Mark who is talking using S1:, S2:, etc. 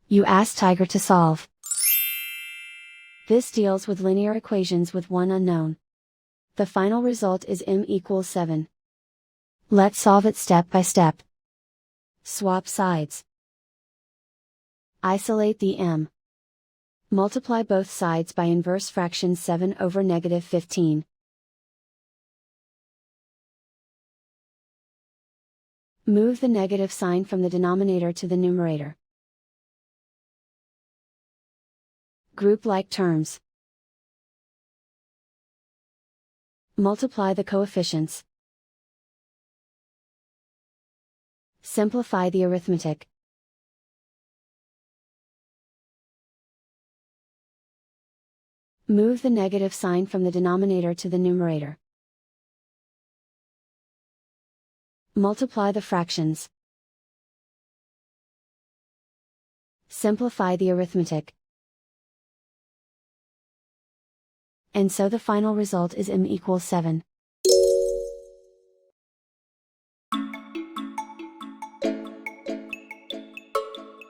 S1: You ask Tiger to solve. This deals with linear equations with one unknown. The final result is m equals 7. Let's solve it step by step. Swap sides. Isolate the m. Multiply both sides by inverse fraction 7 over negative 15. Move the negative sign from the denominator to the numerator. Group like terms. Multiply the coefficients. Simplify the arithmetic. Move the negative sign from the denominator to the numerator. Multiply the fractions. Simplify the arithmetic. And so the final result is m equals 7.